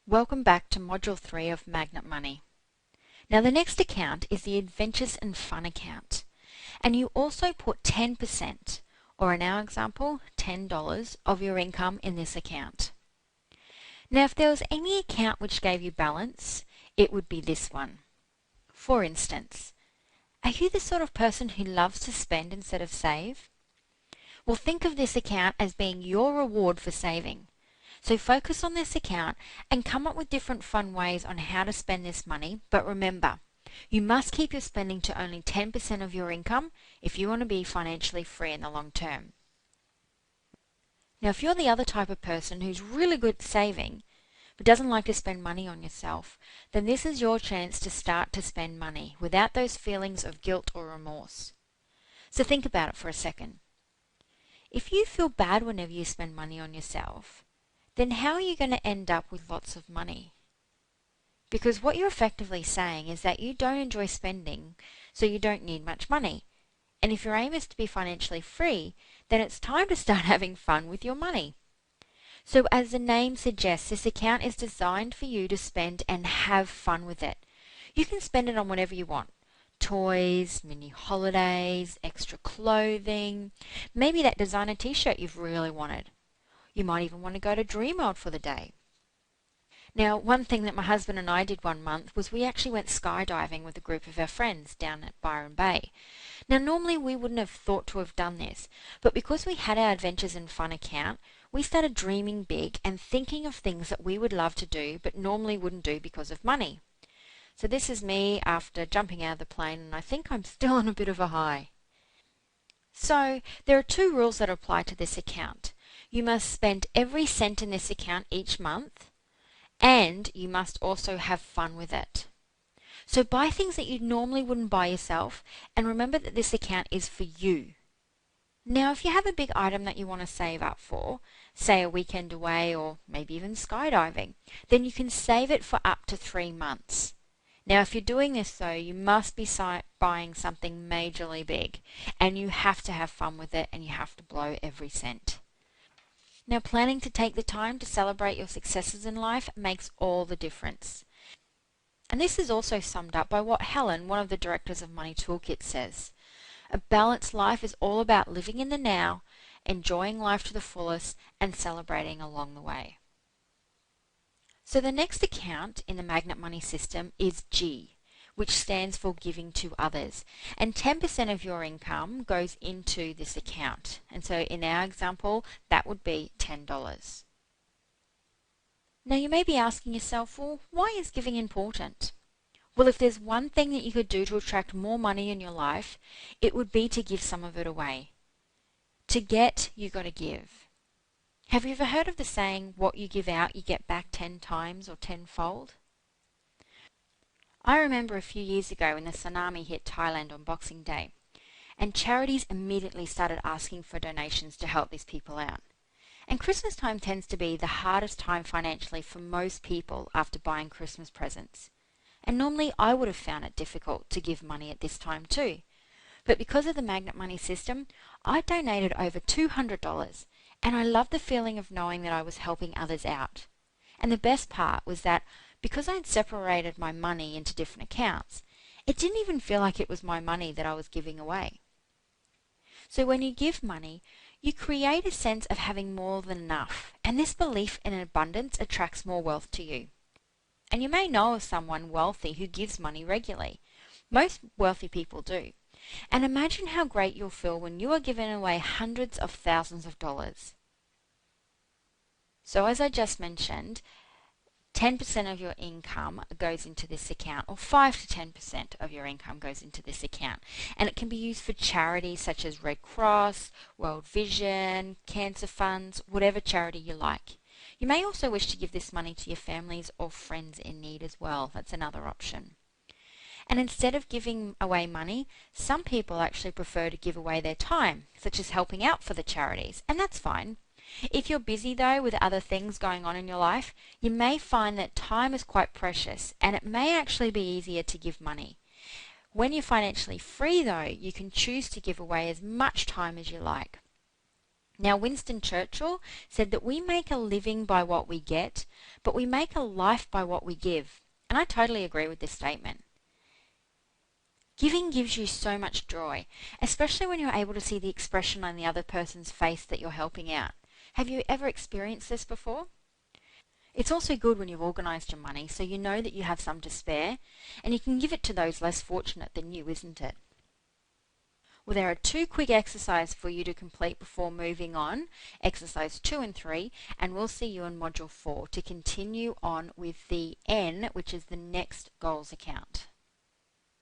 Welcome back to Module 3 of Magnet Money. Now the next account is the Adventures and Fun account, and you also put 10%, or in our example, $10 of your income in this account. Now if there was any account which gave you balance, it would be this one. For instance, are you the sort of person who loves to spend instead of save? Well, think of this account as being your reward for saving. So focus on this account and come up with different fun ways on how to spend this money, but remember, you must keep your spending to only 10% of your income if you want to be financially free in the long term. Now if you're the other type of person who's really good at saving, but doesn't like to spend money on yourself, then this is your chance to start to spend money without those feelings of guilt or remorse. So think about it for a second. If you feel bad whenever you spend money on yourself, then how are you going to end up with lots of money? Because what you're effectively saying is that you don't enjoy spending, so you don't need much money. And if your aim is to be financially free, then it's time to start having fun with your money. So as the name suggests, this account is designed for you to spend and have fun with it. You can spend it on whatever you want. Toys, mini holidays, extra clothing, maybe that designer t-shirt you've really wanted. You might even want to go to Dreamworld for the day. Now, one thing that my husband and I did one month was we actually went skydiving with a group of our friends down at Byron Bay. Now, normally we wouldn't have thought to have done this, but because we had our Adventures and Fun account, we started dreaming big and thinking of things that we would love to do but normally wouldn't do because of money. So this is me after jumping out of the plane, and I think I'm still on a bit of a high. So, there are two rules that apply to this account. You must spend every cent in this account each month, and you must also have fun with it. So buy things that you normally wouldn't buy yourself, and remember that this account is for you. Now if you have a big item that you want to save up for, say a weekend away or maybe even skydiving, then you can save it for up to 3 months. Now if you're doing this though, you must be buying something majorly big, and you have to have fun with it, and you have to blow every cent. Now planning to take the time to celebrate your successes in life makes all the difference. And this is also summed up by what Helen, one of the directors of Money Toolkit, says. A balanced life is all about living in the now, enjoying life to the fullest, and celebrating along the way. So the next account in the Magnet Money system is G, which stands for giving to others, and 10% of your income goes into this account. And so in our example, that would be $10. Now you may be asking yourself, well, why is giving important? Well, if there's one thing that you could do to attract more money in your life, it would be to give some of it away. To get, you got to give. Have you ever heard of the saying, what you give out, you get back 10 times or tenfold? I remember a few years ago when the tsunami hit Thailand on Boxing Day, and charities immediately started asking for donations to help these people out. And Christmas time tends to be the hardest time financially for most people after buying Christmas presents. And normally I would have found it difficult to give money at this time too. But because of the Magnet Money system, I donated over $200, and I loved the feeling of knowing that I was helping others out. And the best part was that because I had separated my money into different accounts, it didn't even feel like it was my money that I was giving away. So when you give money, you create a sense of having more than enough, and this belief in abundance attracts more wealth to you. And you may know of someone wealthy who gives money regularly. Most wealthy people do. And imagine how great you'll feel when you are giving away hundreds of thousands of dollars. So as I just mentioned, 10% of your income goes into this account, or 5 to 10% of your income goes into this account. And it can be used for charities such as Red Cross, World Vision, cancer funds, whatever charity you like. You may also wish to give this money to your families or friends in need as well. That's another option. And instead of giving away money, some people actually prefer to give away their time, such as helping out for the charities, and that's fine. If you're busy though with other things going on in your life, you may find that time is quite precious, and it may actually be easier to give money. When you're financially free though, you can choose to give away as much time as you like. Now, Winston Churchill said that we make a living by what we get, but we make a life by what we give. And I totally agree with this statement. Giving gives you so much joy, especially when you're able to see the expression on the other person's face that you're helping out. Have you ever experienced this before? It's also good when you've organised your money so you know that you have some to spare, and you can give it to those less fortunate than you, isn't it? Well, there are 2 quick exercises for you to complete before moving on, exercise 2 and 3, and we'll see you in module 4 to continue on with the N, which is the next goals account.